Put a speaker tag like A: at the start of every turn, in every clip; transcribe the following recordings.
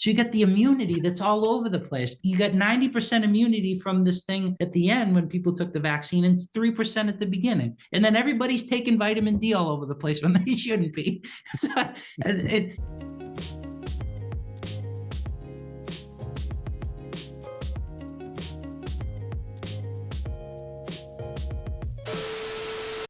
A: So you get the immunity that's all over the place. You got 90% immunity from this thing at the end when people took the vaccine and 3% at the beginning. And then everybody's taking vitamin D all over the place when they shouldn't be. So it,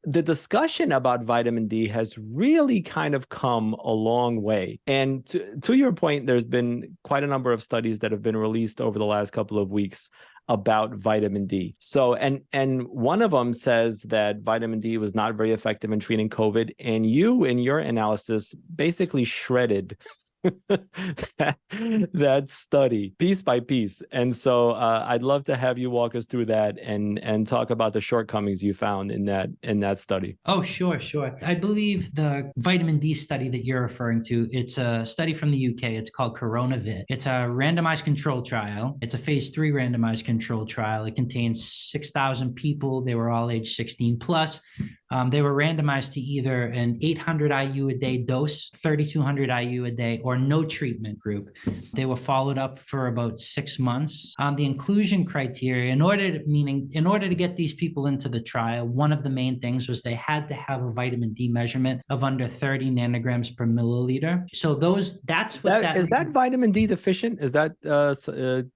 B: the discussion about vitamin D has really kind of come a long way. And to your point, there's been quite a number of studies that have been released over the last couple of weeks about vitamin D. So, and one of them says that vitamin D was not very effective in treating COVID. And you, in your analysis, basically shredded that study piece by piece. And so I'd love to have you walk us through that and talk about the shortcomings you found in that study.
A: Oh, sure. I believe the vitamin D study that you're referring to, it's a study from the UK. It's called CoronaVit. It's a randomized controlled trial. It's a phase 3 randomized controlled trial. It contains 6,000 people. They were all age 16 plus. They were randomized to either an 800 IU a day dose, 3,200 IU a day, or no treatment group. They were followed up for about 6 months. The inclusion criteria, in order to get these people into the trial, one of the main things was they had to have a vitamin D measurement of under 30 nanograms per milliliter. So that's what that
B: is. That vitamin D deficient? Is that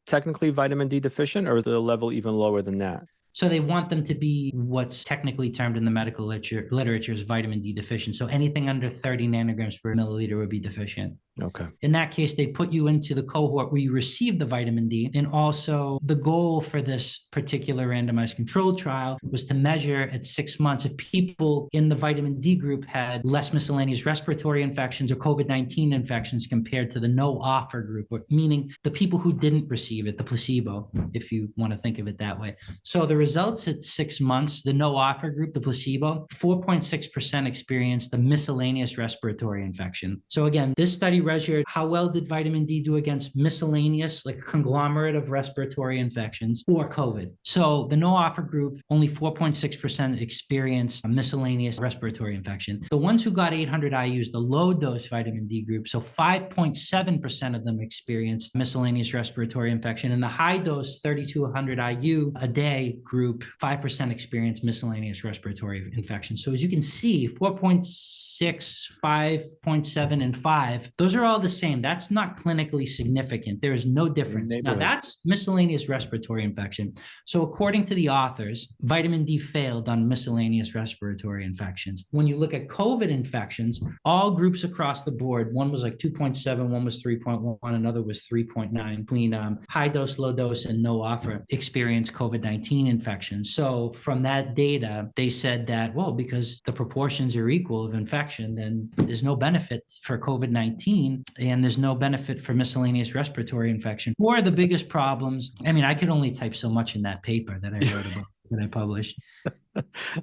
B: technically vitamin D deficient, or is the level even lower than that?
A: So they want them to be what's technically termed in the medical literature as vitamin D deficient. So anything under 30 nanograms per milliliter would be deficient.
B: Okay.
A: In that case, they put you into the cohort where you receive the vitamin D. And also the goal for this particular randomized controlled trial was to measure at 6 months if people in the vitamin D group had less miscellaneous respiratory infections or COVID-19 infections compared to the no offer group, meaning the people who didn't receive it, the placebo, if you want to think of it that way. So the results at 6 months, the no offer group, the placebo, 4.6% experienced the miscellaneous respiratory infection. So again, this study measured how well did vitamin D do against miscellaneous, like a conglomerate of respiratory infections or COVID. So the no offer group, only 4.6% experienced a miscellaneous respiratory infection. The ones who got 800 IUs, the low dose vitamin D group, so 5.7% of them experienced miscellaneous respiratory infection. And the high dose 3,200 IU a day group, 5% experienced miscellaneous respiratory infection. So as you can see, 4.6, 5.7, and 5, those are all the same. That's not clinically significant. There is no difference. Now that's miscellaneous respiratory infection. So according to the authors, vitamin D failed on miscellaneous respiratory infections. When you look at COVID infections, all groups across the board, one was like 2.7, one was 3.1, another was 3.9, between high dose, low dose, and no offer experienced COVID-19 infections. So from that data, they said that, well, because the proportions are equal of infection, then there's no benefit for COVID-19 and there's no benefit for miscellaneous respiratory infection. Or the biggest problems, I mean, I could only type so much in that paper that I wrote about, that I published.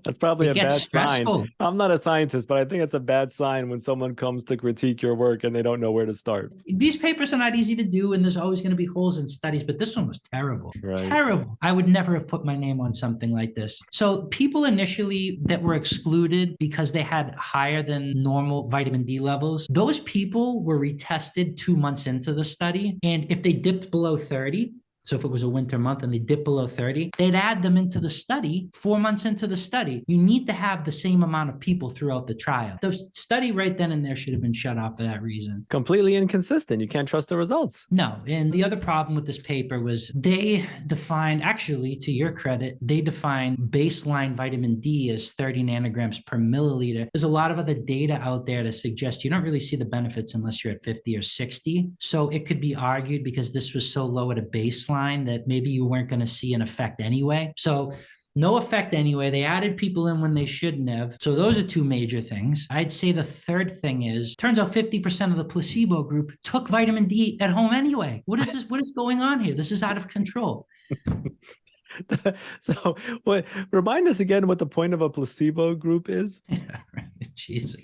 B: That's probably a bad sign. I'm not a scientist, but I think it's a bad sign when someone comes to critique your work and they don't know where to start.
A: These papers are not easy to do, and there's always going to be holes in studies, but this one was terrible.
B: Right.
A: Terrible. I would never have put my name on something like this. So people initially that were excluded because they had higher than normal vitamin D levels, those people were retested 2 months into the study. And if they dipped below 30, so if it was a winter month and they dip below 30, they'd add them into the study 4 months into the study. You need to have the same amount of people throughout the trial. The study right then and there should have been shut off for that reason.
B: Completely inconsistent. You can't trust the results.
A: No. And the other problem with this paper was they defined, actually, to your credit, they defined baseline vitamin D as 30 nanograms per milliliter. There's a lot of other data out there to suggest you don't really see the benefits unless you're at 50 or 60. So it could be argued because this was so low at a baseline that maybe you weren't going to see an effect anyway. So no effect anyway. They added people in when they shouldn't have. So those are two major things. I'd say the third thing is, turns out 50% of the placebo group took vitamin D at home anyway. What is this? What is going on here? This is out of control.
B: So remind us again what the point of a placebo group is.
A: Yeah, right. Jeez.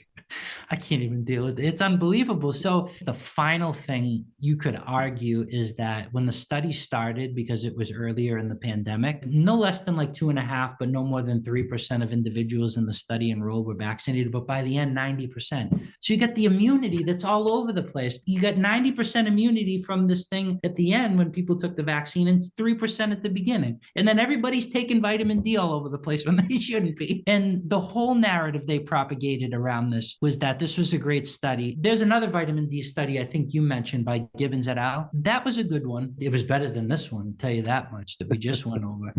A: I can't even deal with it. It's unbelievable. So the final thing you could argue is that when the study started, because it was earlier in the pandemic, no less than like 2.5, but no more than 3% of individuals in the study enrolled were vaccinated. But by the end, 90%. So you get the immunity that's all over the place. You got 90% immunity from this thing at the end when people took the vaccine and 3% at the beginning. And then everybody's taking vitamin D all over the place when they shouldn't be. And the whole narrative they propagated around this was that this was a great study. There's another vitamin D study I think you mentioned by Gibbons et al. That was a good one. It was better than this one, I'll tell you that much, that we just went over.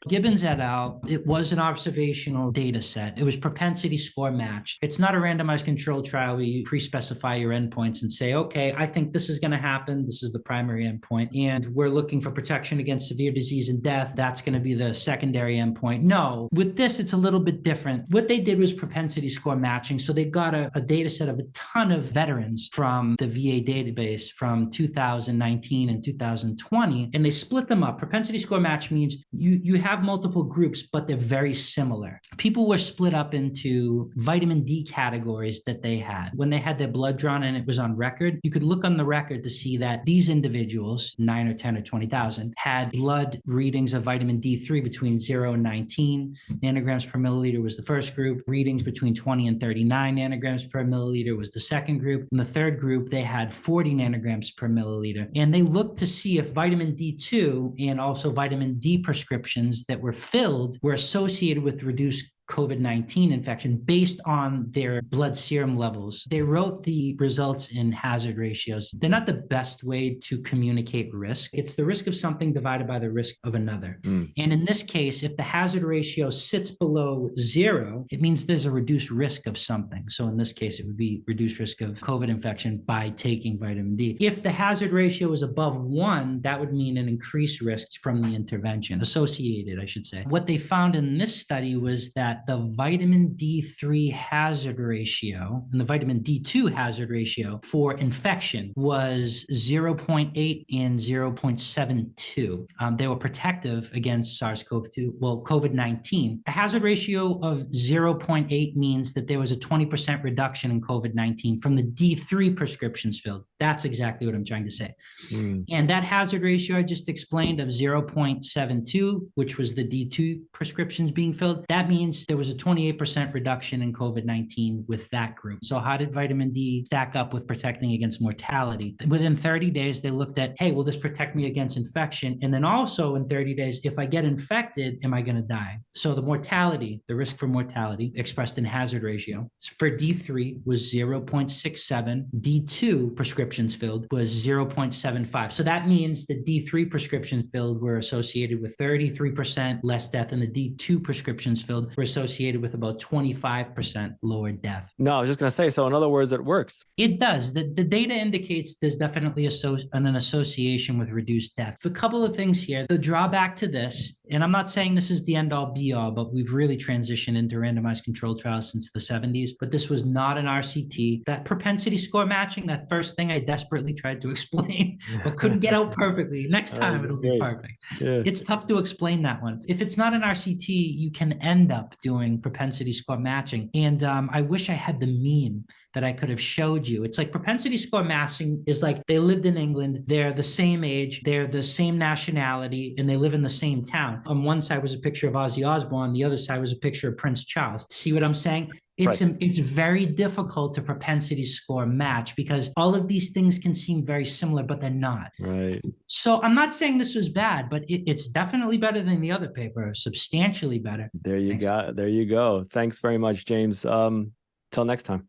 A: Gibbons et al., it was an observational data set. It was propensity score matched. It's not a randomized control trial where you pre-specify your endpoints and say, okay, I think this is going to happen. This is the primary endpoint. And we're looking for protection against severe disease and death. That's going to be the secondary endpoint. No, with this, it's a little bit different. What they did was propensity score matching. So they got a data set of a ton of veterans from the VA database from 2019 and 2020, and they split them up. Propensity score match means you have multiple groups, but they're very similar. People were split up into vitamin D categories that they had. When they had their blood drawn and it was on record, you could look on the record to see that these individuals, 9 or 10 or 20,000, had blood readings of vitamin D3 between 0 and 19 nanograms per milliliter was the first group. Readings between 20 and 39 nanograms per milliliter was the second group. In the third group, they had 40 nanograms per milliliter. And they looked to see if vitamin D2 and also vitamin D prescriptions that were filled were associated with reduced COVID-19 infection based on their blood serum levels. They wrote the results in hazard ratios. They're not the best way to communicate risk. It's the risk of something divided by the risk of another. And in this case, if the hazard ratio sits below 0, it means there's a reduced risk of something. So in this case, it would be reduced risk of COVID infection by taking vitamin D. If the hazard ratio is above 1, that would mean an increased risk from the intervention, associated, I should say. What they found in this study was that the vitamin D3 hazard ratio and the vitamin D2 hazard ratio for infection was 0.8 and 0.72. They were protective against SARS-CoV-2, well, COVID-19. A hazard ratio of 0.8 means that there was a 20% reduction in COVID-19 from the D3 prescriptions filled. That's exactly what I'm trying to say. And that hazard ratio I just explained of 0.72, which was the D2 prescriptions being filled, that means there was a 28% reduction in COVID-19 with that group. So how did vitamin D stack up with protecting against mortality? Within 30 days, they looked at, hey, will this protect me against infection? And then also in 30 days, if I get infected, am I going to die? So the mortality, the risk for mortality expressed in hazard ratio for D3 was 0.67. D2 prescriptions filled was 0.75. So that means the D3 prescriptions filled were associated with 33% less death, and the D2 prescriptions filled were associated with about 25% lower death.
B: No, I was just going to say, so in other words, it works.
A: It does. The data indicates there's definitely an association with reduced death. A couple of things here. The drawback to this, and I'm not saying this is the end all be all, but we've really transitioned into randomized controlled trials since the 70s, but this was not an RCT. That propensity score matching, that first thing I desperately tried to explain, but couldn't get out perfectly. Next time it'll be perfect. Yeah. It's tough to explain that one. If it's not an RCT, you can end up doing propensity score matching. And I wish I had the meme that I could have showed you. It's like propensity score matching is like they lived in England, they're the same age, they're the same nationality, and they live in the same town. On one side was a picture of Ozzy Osbourne, the other side was a picture of Prince Charles. See what I'm saying? It's very difficult to propensity score match because all of these things can seem very similar, but they're not.
B: Right.
A: So I'm not saying this was bad, but it's definitely better than the other paper, substantially better.
B: There you go. Thanks very much, James. Till next time.